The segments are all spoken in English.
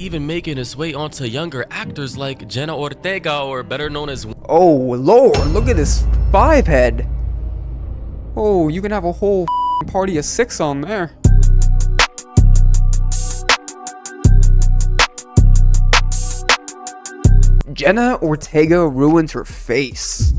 even making its way onto younger actors like Jenna Ortega, or better known as... Oh lord, look at this 5 head. Oh, you can have a whole party of 6 on there. Jenna Ortega ruins her face.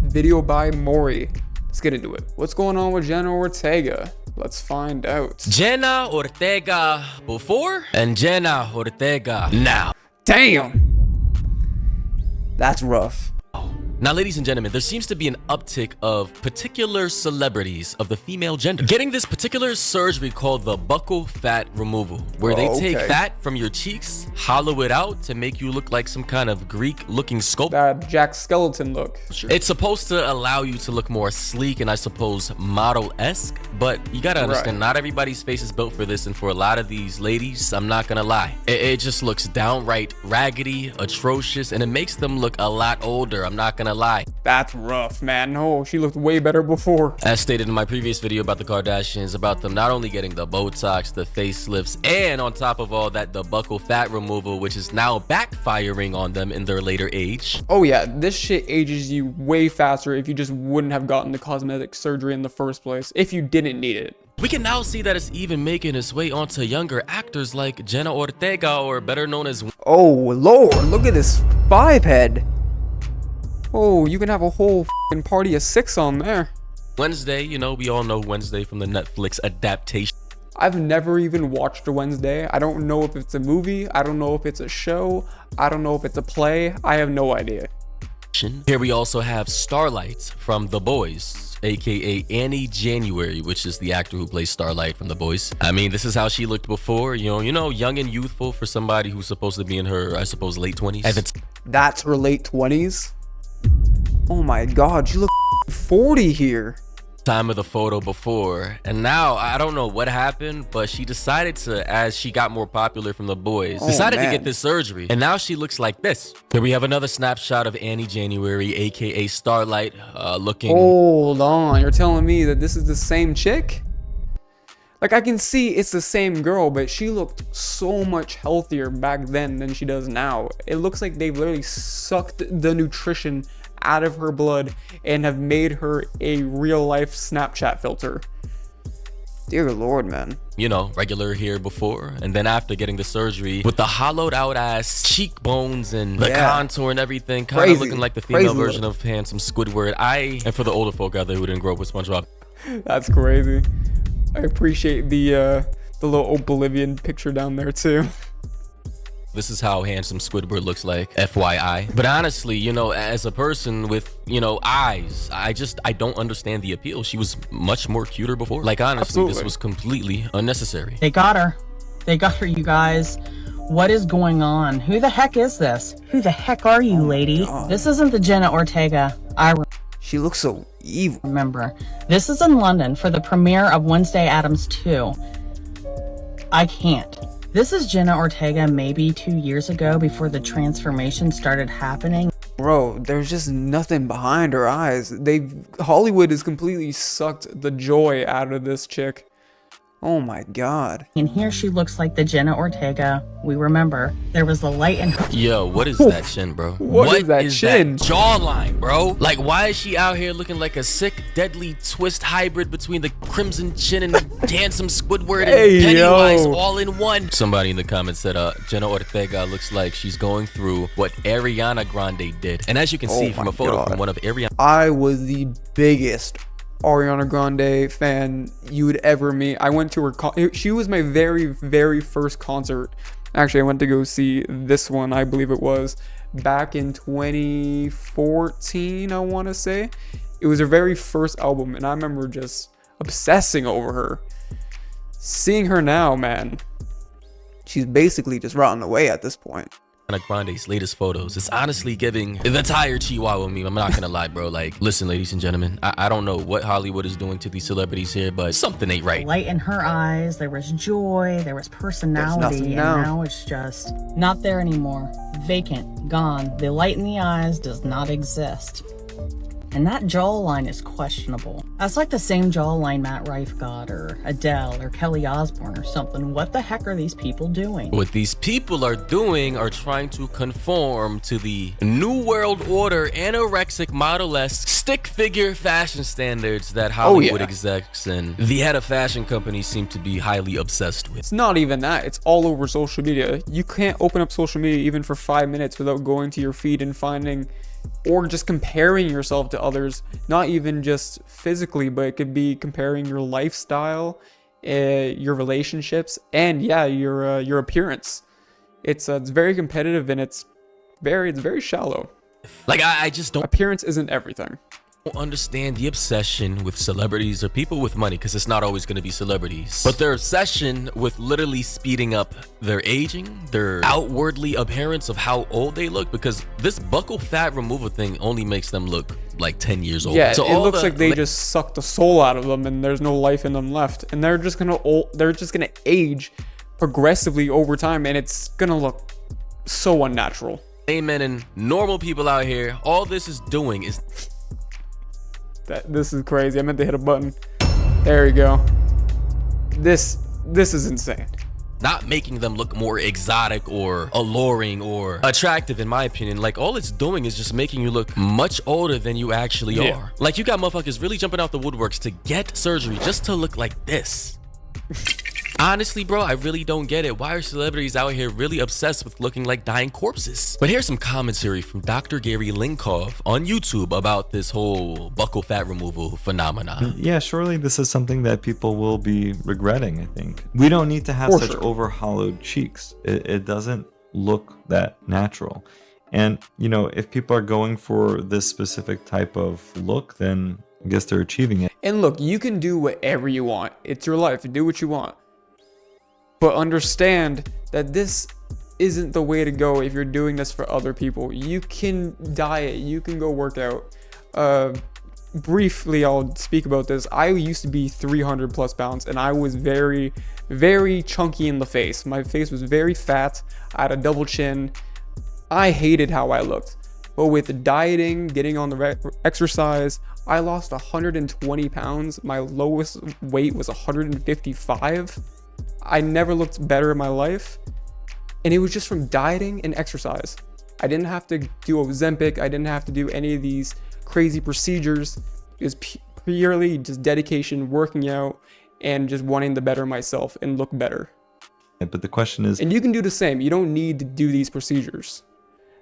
Video by Mori. Let's get into it. What's going on with Jenna Ortega? Let's find out. Jenna Ortega before and Jenna Ortega now. Damn! That's rough. Now, ladies and gentlemen, there seems to be an uptick of particular celebrities of the female gender getting this particular surgery called the buccal fat removal, where they take fat from your cheeks, hollow it out to make you look like some kind of Greek-looking sculpture. That Jack Skeleton look. It's supposed to allow you to look more sleek and I suppose model-esque, but you gotta understand, not everybody's face is built for this, and for a lot of these ladies, I'm not gonna lie, it just looks downright raggedy, atrocious, and it makes them look a lot older. I'm not gonna lie. That's rough, man. No, she looked way better before. As stated in my previous video about the Kardashians, about them not only getting the Botox, the facelifts, and on top of all that, the buccal fat removal, which is now backfiring on them in their later age. Oh yeah, this shit ages you way faster if you just wouldn't have gotten the cosmetic surgery in the first place, if you didn't need it. We can now see that it's even making its way onto younger actors like Jenna Ortega, or better known as... Oh lord, look at this 5 head. Oh, you can have a whole party of 6 on there. Wednesday, you know, we all know Wednesday from the Netflix adaptation. I've never even watched a Wednesday. I don't know if it's a movie. I don't know if it's a show. I don't know if it's a play. I have no idea. Here we also have Starlight from The Boys, aka Annie January, which is the actor who plays Starlight from The Boys. I mean, this is how she looked before, you know, young and youthful for somebody who's supposed to be in her, I suppose, late 20s. That's her late 20s? Oh my god, you look 40 here. Time of the photo before, and now I don't know what happened, but she decided to, as she got more popular from The Boys, decided to get this surgery, and now she looks like this. Here we have another snapshot of Annie January, aka Starlight, looking... Hold on, you're telling me that this is the same chick? Like, I can see it's the same girl, but she looked so much healthier back then than she does now. It looks like they've literally sucked the nutrition out of her blood and have made her a real-life Snapchat filter. Dear Lord, man. You know, regular hair before, and then after getting the surgery, with the hollowed out ass cheekbones and the contour and everything, kind of looking like the female version of handsome Squidward. And for the older folk out there who didn't grow up with SpongeBob. That's crazy. I appreciate the little Oblivion picture down there too. This is how handsome Squidward looks like, FYI. But honestly, you know, as a person with, you know, eyes, I don't understand the appeal. She was much more cuter before. Like, honestly, this was completely unnecessary. They got her. They got her, you guys. What is going on? Who the heck is this? Who the heck are you, lady? This isn't the Jenna Ortega She looks so evil. Remember. This is in London for the premiere of Wednesday Addams 2. I can't. This is Jenna Ortega maybe 2 years ago before the transformation started happening. Bro, there's just nothing behind her eyes. Hollywood has completely sucked the joy out of this chick. Oh my god. And here she looks like the Jenna Ortega we remember. There was the light in her. Yo, what is that chin, bro? What is that chin? That jawline, bro? Like, why is she out here looking like a sick, deadly twist hybrid between the crimson chin and handsome Squidward and Pennywise all in one? Somebody in the comments said, Jenna Ortega looks like she's going through what Ariana Grande did. And as you can see from a photo from one of Ariana... I was the biggest Ariana Grande fan you would ever meet. I went to her she was my very first concert. Actually, I went to go see this one, I believe it was back in 2014, I want to say. It was her very first album, and I remember just obsessing over her. Seeing her now, man, she's basically just rotting away at this point. Grande's latest photos, it's honestly giving the tired Chihuahua meme. I'm not gonna lie, bro. Like, listen, ladies and gentlemen, I don't know what Hollywood is doing to these celebrities here, but something ain't right. Light in her eyes, there was joy, there was personality, and now it's just not there anymore. Vacant, gone. The light in the eyes does not exist. and that jawline is questionable. That's like the same jawline Matt Rife got, or Adele, or Kelly Osbourne or something. What the heck are these people doing? What these people are doing are trying to conform to the New World Order anorexic model-esque stick figure fashion standards that Hollywood execs and the head of fashion companies seem to be highly obsessed with. It's not even that. It's all over social media. You can't open up social media even for 5 minutes without going to your feed and finding, or just comparing yourself to others. Not even just physically, but it could be comparing your lifestyle, your relationships, and your appearance. It's very competitive, and it's very shallow. Like, I just don't Appearance isn't everything. understand the obsession with celebrities or people with money, because it's not always going to be celebrities, but their obsession with literally speeding up their aging, their outwardly appearance of how old they look, because this buccal fat removal thing only makes them look like 10 years old. Yeah, so it looks like they just sucked the soul out of them and there's no life in them left, and they're just gonna age progressively over time, and it's gonna look so unnatural. Amen. And normal people out here, all this is doing is This is crazy. I meant to hit a button. There you go. This is insane. not making them look more exotic or alluring or attractive, in my opinion. Like, all it's doing is just making you look much older than you actually are. Like, you got motherfuckers really jumping out the woodworks to get surgery just to look like this. Honestly, bro, I really don't get it. Why are celebrities out here really obsessed with looking like dying corpses? But here's some commentary from Dr. Gary Linkoff on YouTube about this whole buccal fat removal phenomenon. Yeah, surely this is something that people will be regretting, I think. We don't need to have such over-hollowed cheeks. It doesn't look that natural. And, you know, if people are going for this specific type of look, then I guess they're achieving it. And look, you can do whatever you want. It's your life. Do what you want. But understand that this isn't the way to go if you're doing this for other people. You can diet, you can go work out. Briefly, I'll speak about this. I used to be 300 plus pounds, and I was very, very chunky in the face. My face was very fat. I had a double chin. I hated how I looked. But with dieting, getting on the exercise, I lost 120 pounds. My lowest weight was 155. I never looked better in my life, and it was just from dieting and exercise. I didn't have to do Ozempic. I didn't have to do any of these crazy procedures. It was purely just dedication, working out, and just wanting to better myself and look better. But the question is... And you can do the same. You don't need to do these procedures.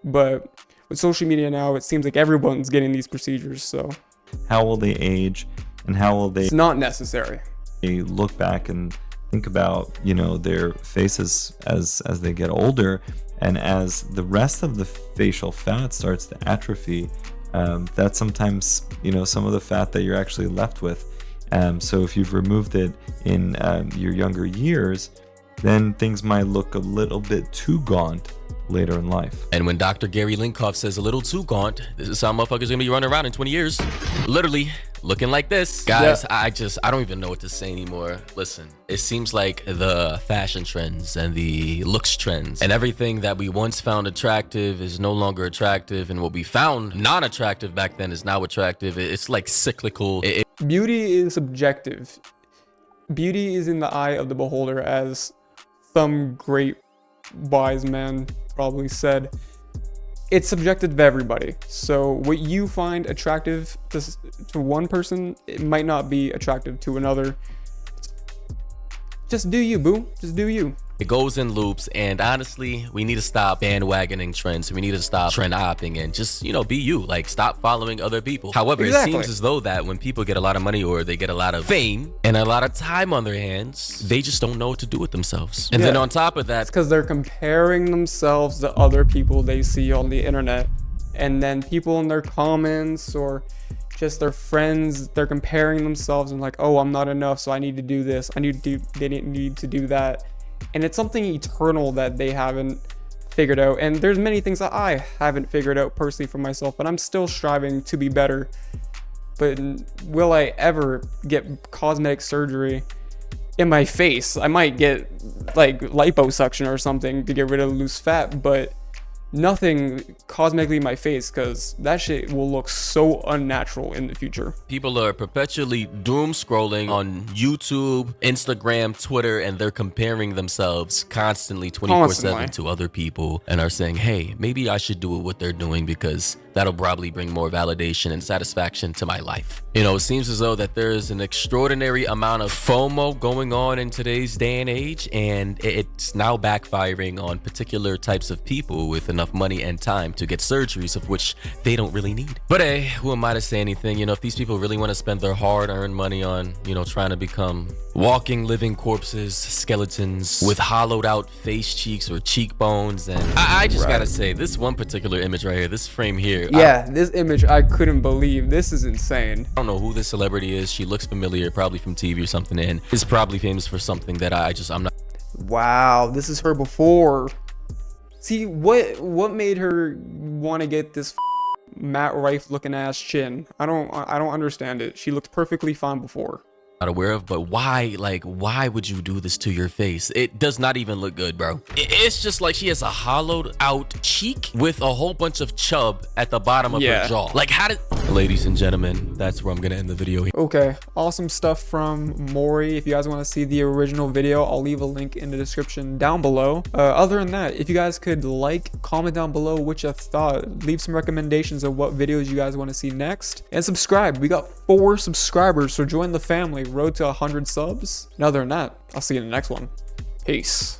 But with social media now, it seems like everyone's getting these procedures, so... How will they age, and how will they... It's not necessary. They look back and think about, you know, their faces as they get older, and as the rest of the facial fat starts to atrophy, that's sometimes, you know, some of the fat that you're actually left with. So if you've removed it in your younger years, then things might look a little bit too gaunt later in life. And when Dr. Gary Linkoff says a little too gaunt, this is how motherfuckers gonna be running around in 20 years. Literally looking like this. Guys, I don't even know what to say anymore. Listen, it seems like the fashion trends and the looks trends and everything that we once found attractive is no longer attractive, and what we found non-attractive back then is now attractive. It's like cyclical. Beauty is subjective. Beauty is in the eye of the beholder, as some great wise man probably said. It's subjective to everybody. So what you find attractive to one person, it might not be attractive to another. Just do you, boo. Just do you. It goes in loops, and honestly, we need to stop bandwagoning trends. We need to stop trend hopping and just, you know, be you. Like, stop following other people. However, it seems as though that when people get a lot of money or they get a lot of fame and a lot of time on their hands, they just don't know what to do with themselves. And then on top of that, it's because they're comparing themselves to other people they see on the internet, and then people in their comments or just their friends, they're comparing themselves and like, oh, I'm not enough, so I need to do this. They need to do that. And it's something eternal that they haven't figured out. And there's many things that I haven't figured out personally for myself, but I'm still striving to be better. But will I ever get cosmetic surgery in my face? I might get like liposuction or something to get rid of loose fat, but nothing cosmetically in my face, because that shit will look so unnatural in the future. People are perpetually doom scrolling on YouTube, Instagram, Twitter, and they're comparing themselves constantly 24/7 to other people and are saying, hey, maybe I should do what they're doing because that'll probably bring more validation and satisfaction to my life. You know, it seems as though that there is an extraordinary amount of FOMO going on in today's day and age, and it's now backfiring on particular types of people with enough money and time to get surgeries of which they don't really need. But hey, who am I to say anything? You know, if these people really want to spend their hard-earned money on, you know, trying to become walking, living corpses, skeletons with hollowed out face cheeks or cheekbones, and I just gotta say, this one particular image right here, this frame here, yeah, this image I couldn't believe. This is insane. I don't know who this celebrity is. She looks familiar, probably from TV or something, and is probably famous for something that I'm not. Wow, this is her before. See, what made her want to get this Matt Rife looking ass chin? I don't understand it. She looked perfectly fine before. Aware of, but why, like, why would you do this to your face? It does not even look good, bro. It's just like she has a hollowed out cheek with a whole bunch of chub at the bottom of her jaw. Like, how did... Ladies and gentlemen, that's where I'm gonna end the video here. Okay, awesome stuff from Mori. If you guys want to see the original video, I'll leave a link in the description down below. Other than that, if you guys could comment down below what you thought, leave some recommendations of what videos you guys want to see next, and subscribe. We got 4 subscribers, so join the family. Road to 100 subs. And other than that, I'll see you in the next one. Peace.